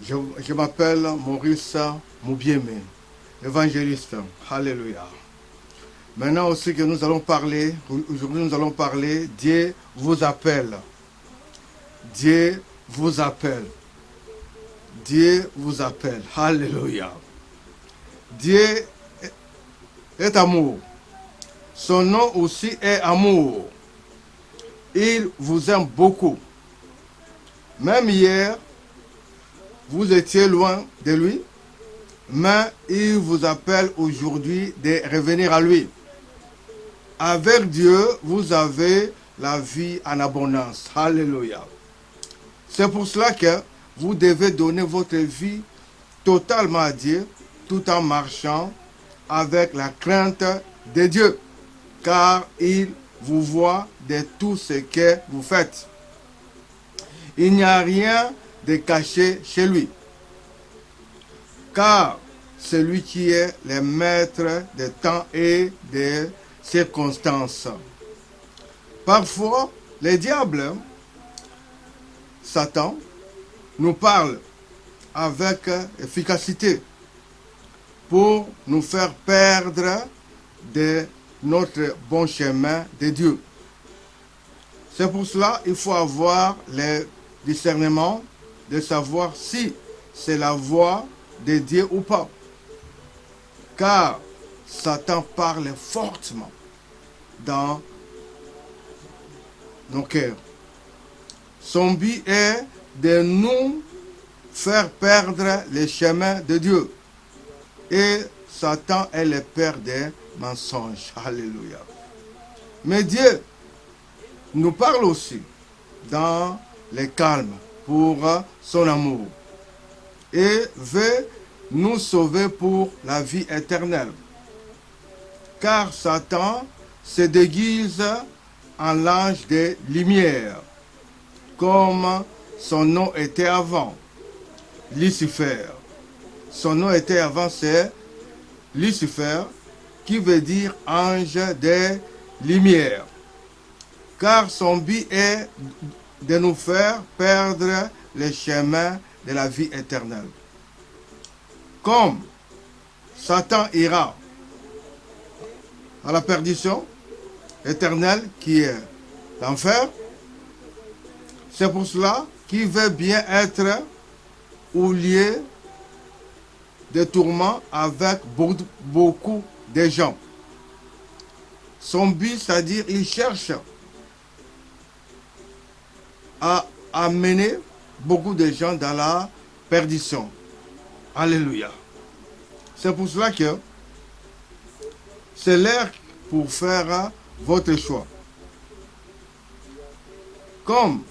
Je m'appelle Maurice Moubieme, évangéliste. Alléluia. Maintenant aussi que nous allons parler, aujourd'hui nous allons parler, Dieu vous appelle. Dieu vous appelle. Dieu vous appelle. Alléluia. Dieu est amour. Son nom aussi est amour. Il vous aime beaucoup. Même hier, vous étiez loin de lui, mais il vous appelle aujourd'hui de revenir à lui. Avec Dieu, vous avez la vie en abondance. Alléluia. C'est pour cela que vous devez donner votre vie totalement à Dieu, tout en marchant avec la crainte de Dieu, car il vous voit de tout ce que vous faites. Il n'y a rien de caché chez lui, car c'est lui qui est le maître des temps et des circonstances. Parfois, le diable, Satan, nous parle avec efficacité pour nous faire perdre de notre bon chemin de Dieu. C'est pour cela qu'il faut avoir le discernement de savoir si c'est la voix de Dieu ou pas. Car Satan parle fortement dans nos cœurs. Son but est de nous faire perdre le chemin de Dieu. Et Satan est le père des mensonges. Alléluia. Mais Dieu nous parle aussi dans le calme pour son amour et veut nous sauver pour la vie éternelle. Car Satan se déguise en l'ange de lumière, comme son nom était avant, Lucifer. Son nom était avant, c'est Lucifer, qui veut dire ange de lumière. Car son but est de nous faire perdre le chemin de la vie éternelle. Comme Satan ira à la perdition éternelle qui est l'enfer, c'est pour cela qu'il veut bien être au lieu de tourments avec beaucoup de gens. Son but, c'est-à-dire, il cherche à amener beaucoup de gens dans la perdition. Alléluia. C'est pour cela que c'est l'heure pour faire votre choix. Comme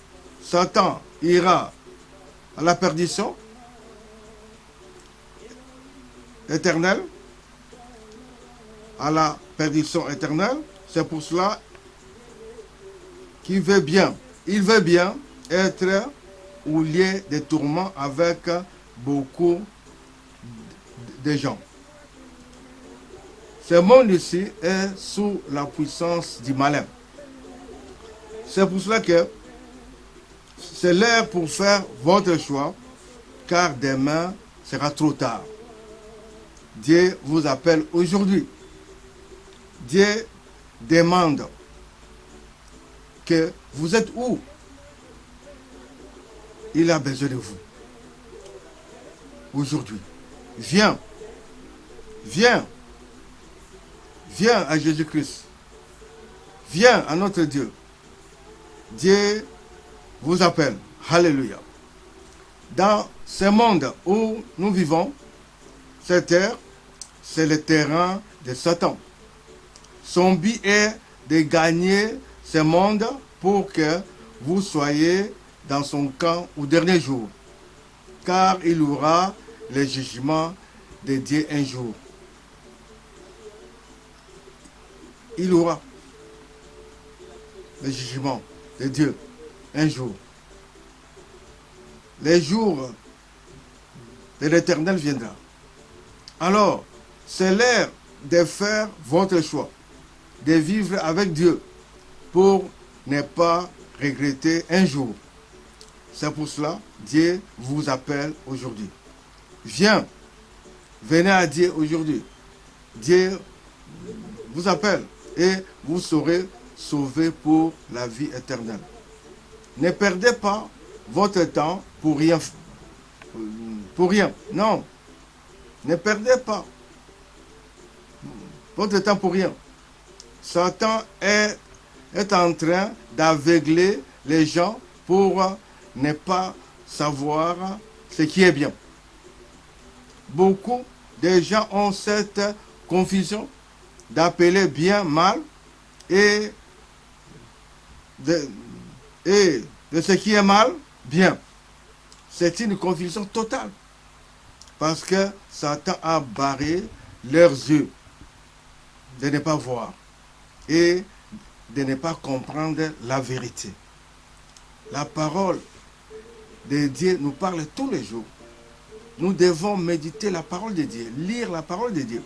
Satan ira à la perdition éternelle, c'est pour cela qu'il veut bien. Il veut bien être au lieu des tourments avec beaucoup de gens. Ce monde ici est sous la puissance du malin. C'est pour cela que c'est l'heure pour faire votre choix, car demain sera trop tard. Dieu vous appelle aujourd'hui. Dieu demande que vous êtes où? Il a besoin de vous. Aujourd'hui. Viens. Viens. Viens à Jésus-Christ. Viens à notre Dieu. Dieu vous appelle. Alléluia. Dans ce monde où nous vivons, cette terre, c'est le terrain de Satan. Son but est de gagner ce monde pour que vous soyez dans son camp au dernier jour. Car il aura le jugement de Dieu un jour. Il aura le jugement de Dieu un jour. Le jour de l'Éternel viendra. Alors, c'est l'heure de faire votre choix, de vivre avec Dieu pour ne pas regretter un jour. C'est pour cela, Dieu vous appelle aujourd'hui. Viens, venez à Dieu aujourd'hui. Dieu vous appelle et vous serez sauvés pour la vie éternelle. Ne perdez pas votre temps pour rien. Pour rien. Non. Ne perdez pas votre temps pour rien. Satan est en train d'aveugler les gens pour ne pas savoir ce qui est bien. Beaucoup de gens ont cette confusion d'appeler bien mal et de ce qui est mal bien. C'est une confusion totale parce que Satan a barré leurs yeux de ne pas voir et de ne pas comprendre la vérité. La parole de Dieu nous parle tous les jours. Nous devons méditer la parole de Dieu, lire la parole de Dieu.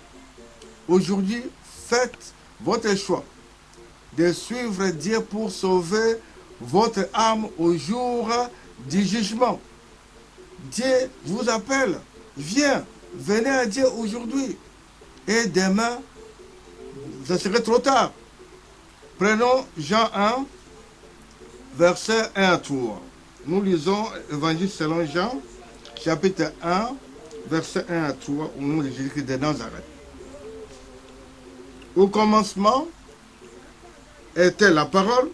Aujourd'hui, faites votre choix de suivre Dieu pour sauver votre âme au jour du jugement. Dieu vous appelle. Viens, venez à Dieu aujourd'hui. Et demain, ce serait trop tard. Prenons Jean 1, verset 1 à 3. Nous lisons Évangile selon Jean, chapitre 1, verset 1 à 3, au nom de Jésus-Christ de Nazareth. Au commencement était la parole,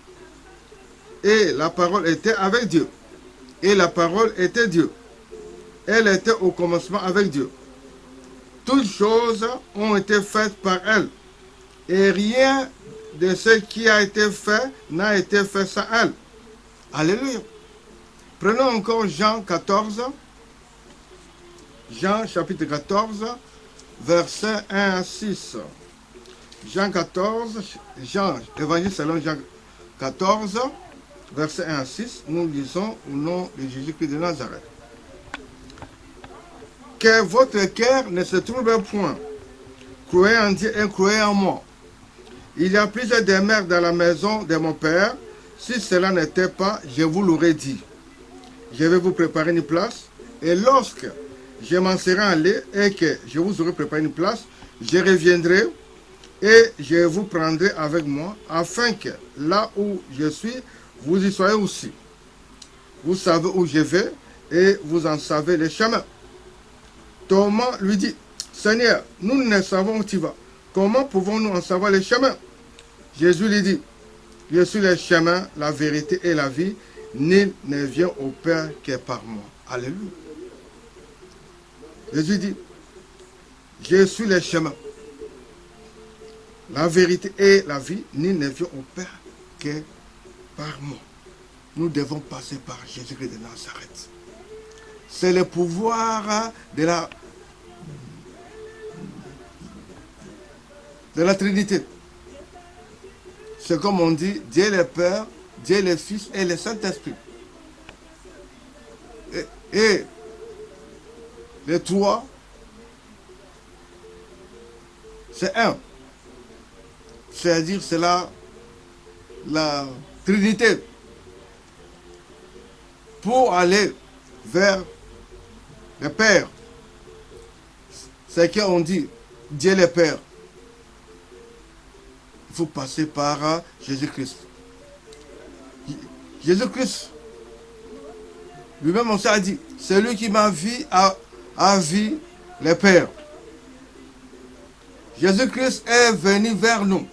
et la parole était avec Dieu. Et la parole était Dieu. Elle était au commencement avec Dieu. Toutes choses ont été faites par elle. Et rien de ce qui a été fait n'a été fait sans elle. Alléluia. Prenons encore Jean 14. Jean chapitre 14, verset 1 à 6. Jean 14, Évangile selon Jean 14, verset 1 à 6. Nous lisons au nom de Jésus-Christ de Nazareth. Que votre cœur ne se trouble point. Croyez en Dieu et croyez en moi. Il y a plusieurs demeures dans la maison de mon Père. Si cela n'était pas, je vous l'aurais dit. Je vais vous préparer une place. Et lorsque je m'en serai allé et que je vous aurai préparé une place, je reviendrai et je vous prendrai avec moi, afin que là où je suis, vous y soyez aussi. Vous savez où je vais et vous en savez les chemins. Thomas lui dit, Seigneur, nous ne savons où tu vas. Comment pouvons-nous en savoir les chemins? Jésus lui dit, je suis le chemin, la vérité et la vie. Nul ne vient au Père que par moi. Alléluia. Jésus dit, je suis le chemin, la vérité et la vie. Nul ne vient au Père que par moi. Nous devons passer par Jésus-Christ de Nazareth. C'est le pouvoir de la Trinité. C'est comme on dit, Dieu le Père, Dieu le Fils et le Saint-Esprit. Et les trois, c'est un. C'est-à-dire, c'est la Trinité. Pour aller vers le Père, c'est qu'on dit, Dieu le Père. Il faut passer par Jésus-Christ. Jésus-Christ, lui-même, on s'est dit, c'est lui qui m'a vu a vu le Père. Jésus-Christ est venu vers nous.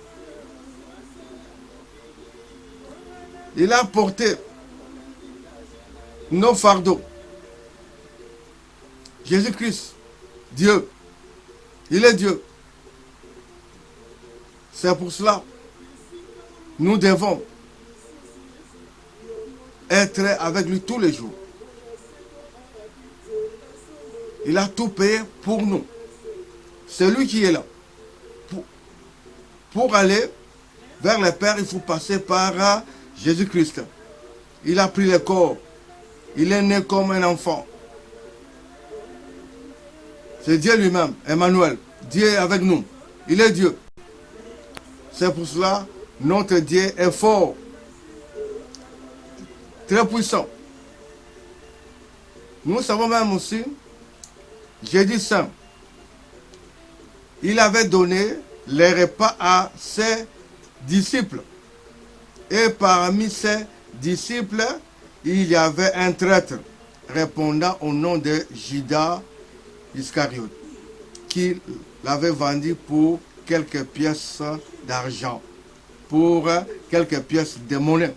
Il a porté nos fardeaux. Jésus-Christ, Dieu, il est Dieu. C'est pour cela nous devons être avec lui tous les jours. Il a tout payé pour nous. C'est lui qui est là. Pour aller vers le Père, il faut passer par Jésus-Christ. Il a pris le corps. Il est né comme un enfant. C'est Dieu lui-même, Emmanuel. Dieu est avec nous. Il est Dieu. C'est pour cela notre Dieu est fort, très puissant. Nous savons même aussi, Jésus Saint, il avait donné les repas à ses disciples. Et parmi ses disciples, il y avait un traître répondant au nom de Judas Iscariote, qui l'avait vendu pour quelques pièces d'argent, pour quelques pièces de monnaie.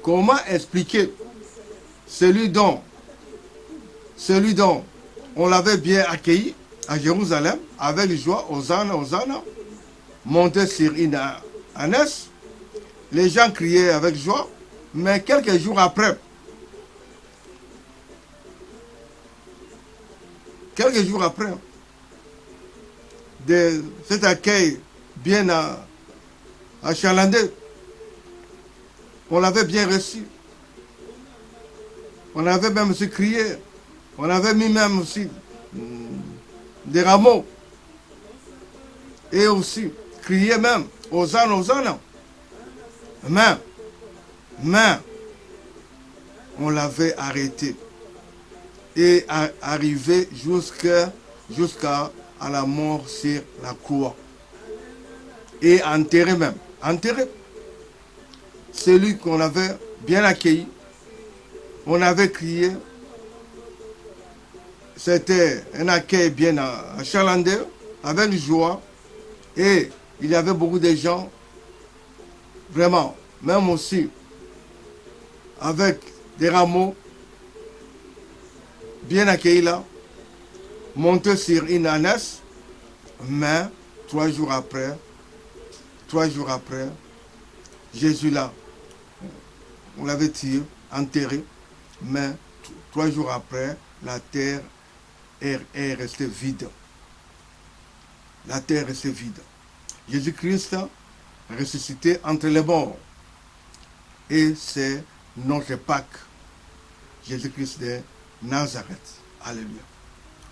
Comment expliquer celui dont on l'avait bien accueilli à Jérusalem avec joie, Hosanna, Hosanna, monté sur une ânesse, les gens criaient avec joie, mais quelques jours après, de cet accueil bien achalandé, on l'avait bien reçu. On avait même aussi crié. On avait mis même aussi des rameaux. Et aussi crié même Hosanna, Hosanna. Mais on l'avait arrêté. Et arrivé jusqu'à la mort sur la croix. Et enterré même. Enterré. Celui qu'on avait bien accueilli. On avait crié. C'était un accueil bien achalandé, avec joie. Et il y avait beaucoup de gens, vraiment, même aussi, avec des rameaux, bien accueillis là, montés sur une ânesse. Mais 3 jours après, Jésus là, on l'avait tiré, enterré. Mais 3 jours après, la terre est restée vide. La terre est restée vide. Jésus-Christ ressuscité entre les morts. Et c'est notre Pâques. Jésus-Christ de Nazareth. Alléluia.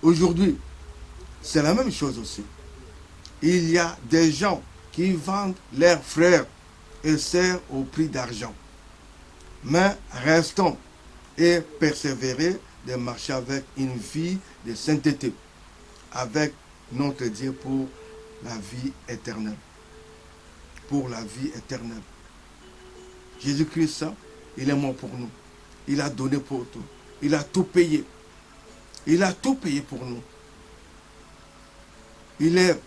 Aujourd'hui, c'est la même chose aussi. Il y a des gens qui vendent leurs frères et sœurs au prix d'argent. Mais restons et persévérer de marcher avec une vie de sainteté, avec notre Dieu pour la vie éternelle. Pour la vie éternelle. Jésus-Christ, il est mort pour nous. Il a donné pour tout. Il a tout payé. Il a tout payé pour nous. Il est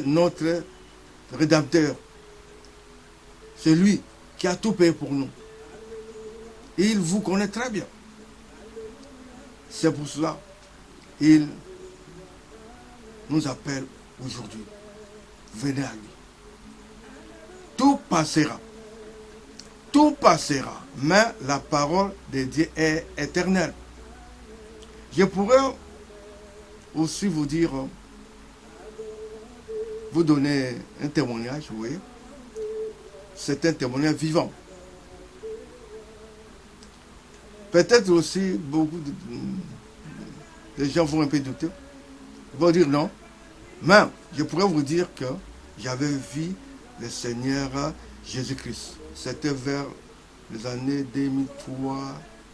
notre Rédempteur. C'est lui qui a tout payé pour nous. Il vous connaît très bien. C'est pour cela qu'il nous appelle aujourd'hui. Venez à lui. Tout passera. Tout passera. Mais la parole de Dieu est éternelle. Je pourrais aussi vous dire, vous donner un témoignage, oui. C'est un témoignage vivant. Peut-être aussi beaucoup de gens vont un peu douter. Ils vont dire non. Mais je pourrais vous dire que j'avais vu le Seigneur Jésus-Christ. C'était vers les années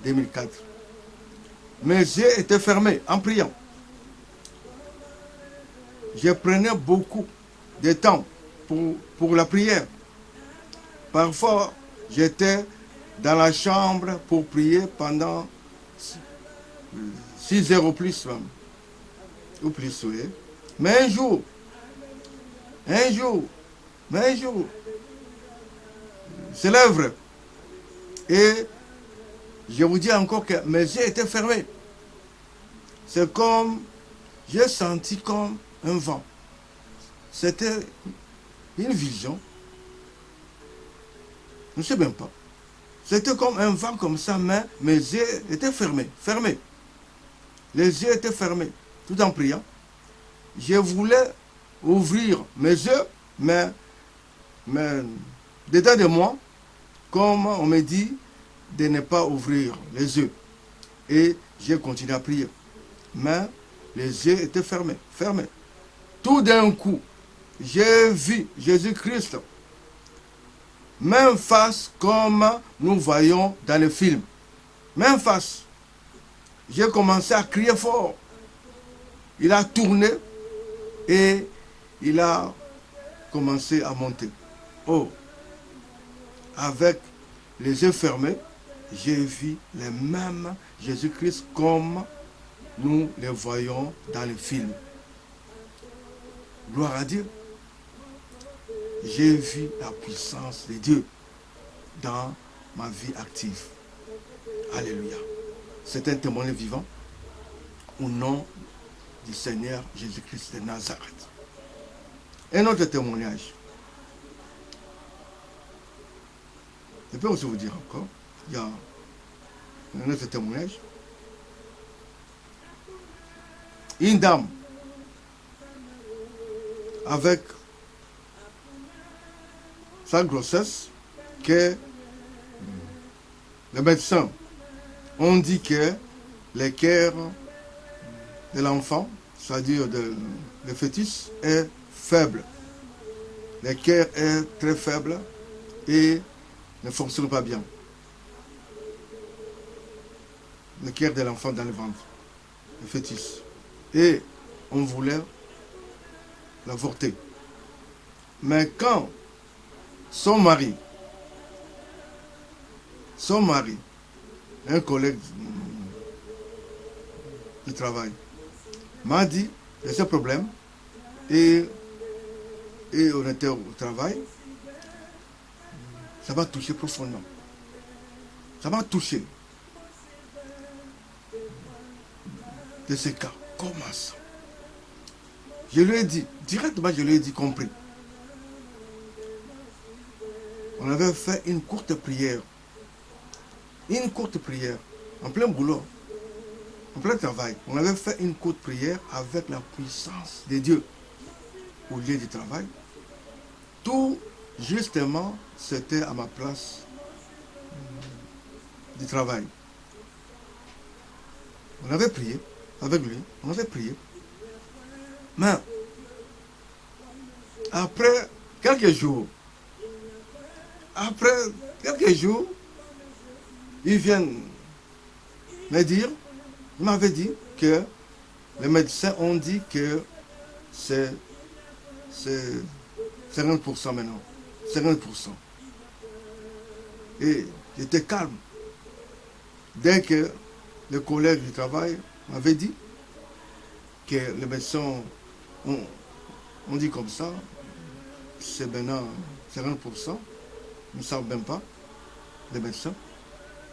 2003-2004. Mes yeux étaient fermés en priant. Je prenais beaucoup de temps pour la prière. Parfois, j'étais dans la chambre pour prier pendant 6 heures ou plus même. Ou plus, oui. Mais un jour, c'est l'œuvre. Et je vous dis encore que mes yeux étaient fermés. C'est comme, j'ai senti comme un vent. C'était une vision. Je ne sais même pas. C'était comme un vent comme ça, mais mes yeux étaient fermés. Les yeux étaient fermés, tout en priant. Je voulais ouvrir mes yeux, mais dedans de moi, comme on me dit de ne pas ouvrir les yeux. Et j'ai continué à prier. Mais les yeux étaient fermés. Tout d'un coup, j'ai vu Jésus-Christ, même face comme nous voyons dans le film. Même face. j'ai commencé à crier fort. Il a tourné et il a commencé à monter. Oh, avec les yeux fermés, j'ai vu les mêmes Jésus-Christ comme nous les voyons dans les films. Gloire à Dieu. J'ai vu la puissance de Dieu dans ma vie active. Alléluia. C'est un témoignage vivant au nom du Seigneur Jésus-Christ de Nazareth. Un autre témoignage. Je peux aussi vous dire encore, il y a un autre témoignage. Une dame avec sa grossesse que les médecins ont dit que le cœur de l'enfant, c'est-à-dire le fœtus, est faible. Le cœur est très faible et ne fonctionne pas bien. Le cœur de l'enfant dans le ventre, le fœtus. Et on voulait l'avorter. Mais quand son mari, un collègue de travail, m'a dit de ce problème et on était au travail, ça m'a touché profondément. Ça m'a touché. De ce cas, comment ça? Je lui ai dit, directement je lui ai dit, compris. On avait fait une courte prière. Une courte prière, en plein boulot, en plein travail. On avait fait une courte prière avec la puissance de Dieu au lieu du travail. Tout justement, c'était à ma place du travail. On avait prié avec lui, on avait prié. Mais après quelques jours, ils viennent me dire, ils m'avaient dit que les médecins ont dit que c'est 50% maintenant. 50%. Et j'étais calme. Dès que les collègues du travail m'avaient dit que les médecins ont dit comme ça, c'est maintenant 50%, ils ne savent même pas, les médecins.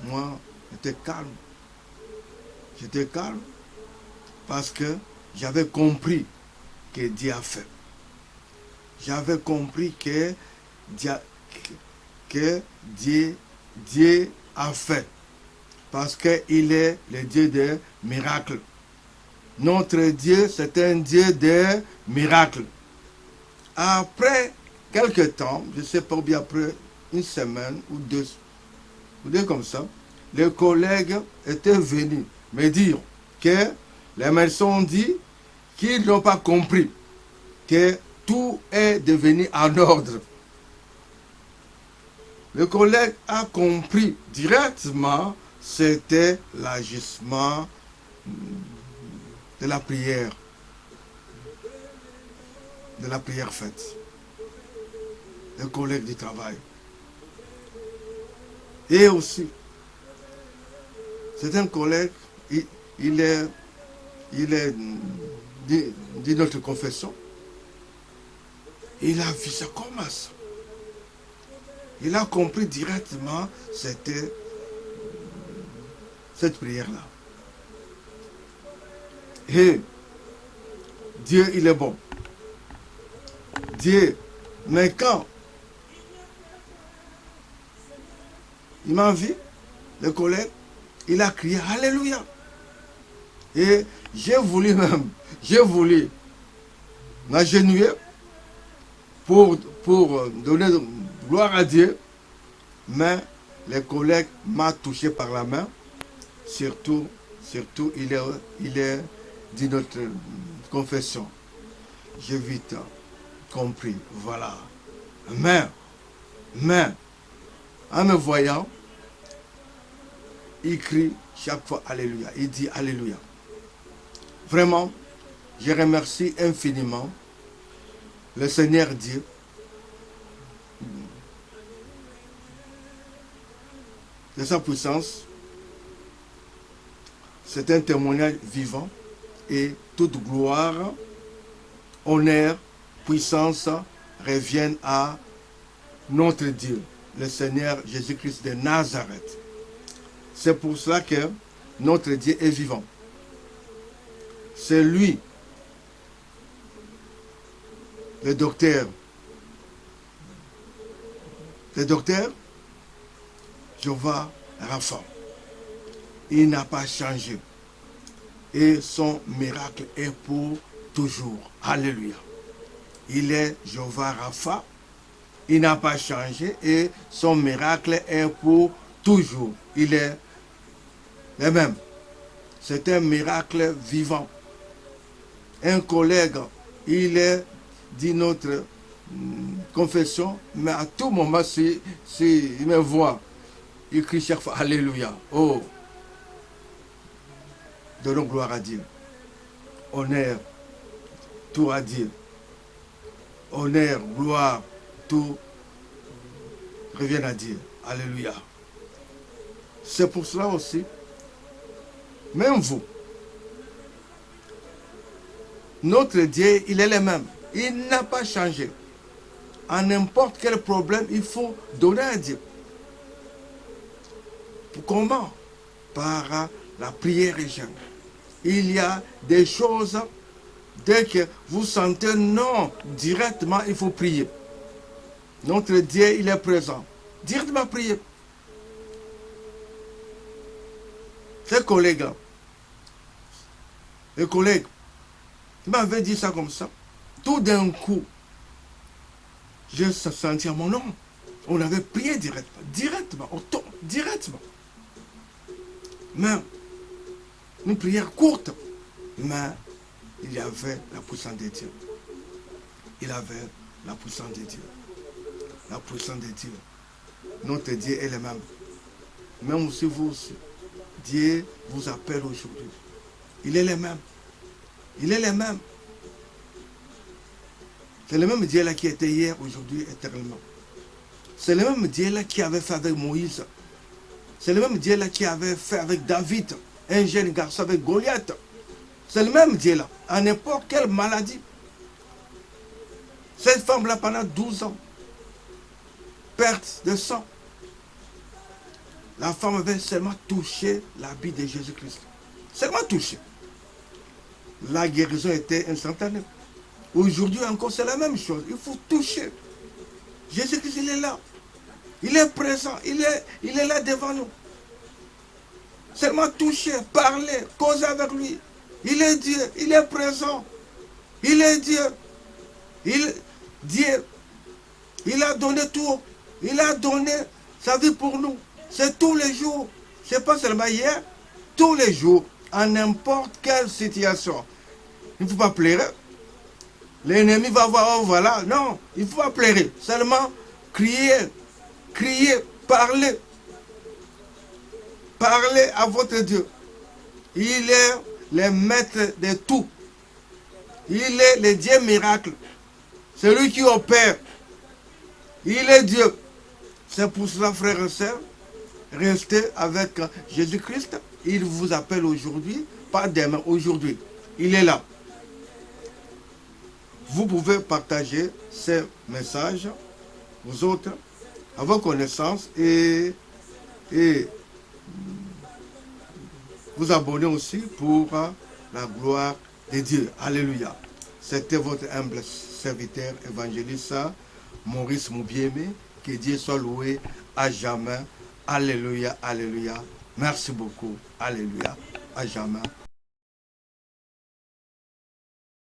Moi, j'étais calme. J'étais calme parce que j'avais compris que Dieu a fait. J'avais compris que Dieu a fait. Parce qu'il est le Dieu des miracles. Notre Dieu, c'est un Dieu des miracles. Après quelques temps, je ne sais pas, bien après une semaine ou deux comme ça, les collègues étaient venus me dire que les médecins ont dit qu'ils n'ont pas compris que tout est devenu en ordre. Le collègue a compris directement, c'était l'agissement de la prière faite. Le collègue du travail. Et aussi, c'est un collègue, il est de notre confession. Il a vu ça comme ça. Il a compris directement, c'était cette prière-là. Et Dieu, il est bon. Dieu, mais quand il m'a vu, le collègue, il a crié Alléluia. Et j'ai voulu m'agenouiller pour donner gloire à Dieu, mais le collègue m'a touché par la main, surtout il est de notre confession. J'ai vite compris, voilà. Mais, en me voyant, il crie chaque fois Alléluia. Il dit Alléluia. Vraiment, je remercie infiniment le Seigneur Dieu de sa puissance. C'est un témoignage vivant et toute gloire, honneur, puissance reviennent à notre Dieu, le Seigneur Jésus-Christ de Nazareth. C'est pour cela que notre Dieu est vivant. C'est lui, le docteur, Jéhovah Rapha. Il n'a pas changé. Et son miracle est pour toujours. Alléluia. Il est Jéhovah Rapha. Il n'a pas changé et son miracle est pour toujours. Il est le même. C'est un miracle vivant. Un collègue, il est dit notre confession, mais à tout moment, si il me voit, il crie chaque fois Alléluia. Oh, donnons gloire à Dieu. Honneur, tout à Dieu. Honneur, gloire, tout revient à Dieu. Alléluia. C'est pour cela aussi, même vous, notre Dieu, il est le même. Il n'a pas changé. À n'importe quel problème, il faut donner à Dieu. Comment? Par la prière et jeûne. Il y a des choses, dès que vous sentez non, directement, il faut prier. Notre Dieu, il est présent. Directement prier. Ces collègues, les collègues, ils m'avaient dit ça comme ça. Tout d'un coup, je sentais mon nom. On avait prié directement, directement. Mais, une prière courte, mais il y avait la puissance de Dieu. Il avait la puissance de Dieu. La puissance de Dieu. Notre Dieu est le même. Même si vous aussi, Dieu vous appelle aujourd'hui. Il est le même. Il est le même. C'est le même Dieu là qui était hier, aujourd'hui, éternellement. C'est le même Dieu là qui avait fait avec Moïse. C'est le même Dieu là qui avait fait avec David, un jeune garçon avec Goliath. C'est le même Dieu là, à n'importe quelle maladie. Cette femme là pendant 12 ans, perte de sang. La femme avait seulement touché l'habit de Jésus-Christ. Seulement touché. La guérison était instantanée. Aujourd'hui encore, c'est la même chose. Il faut toucher. Jésus-Christ, il est là. Il est présent. Il est là devant nous. Seulement toucher, parler, causer avec lui. Il est Dieu. Il est présent. Il est Dieu. Dieu. Il a donné tout. Il a donné sa vie pour nous. C'est tous les jours. Ce n'est pas seulement hier. Tous les jours. En n'importe quelle situation. Il ne faut pas pleurer. L'ennemi va voir, oh voilà. Non, il ne faut pas pleurer. Seulement crier, parler. Parlez à votre Dieu. Il est le maître de tout. Il est le Dieu miracle. Celui qui opère. Il est Dieu. C'est pour cela, frères et sœurs, restez avec Jésus-Christ. Il vous appelle aujourd'hui, pas demain, aujourd'hui. Il est là. Vous pouvez partager ces messages aux autres, à vos connaissances et vous abonner aussi pour la gloire de Dieu. Alléluia. C'était votre humble serviteur évangéliste Maurice Moubiémé. Que Dieu soit loué à jamais. Alléluia, alléluia. Merci beaucoup. Alléluia. À jamais.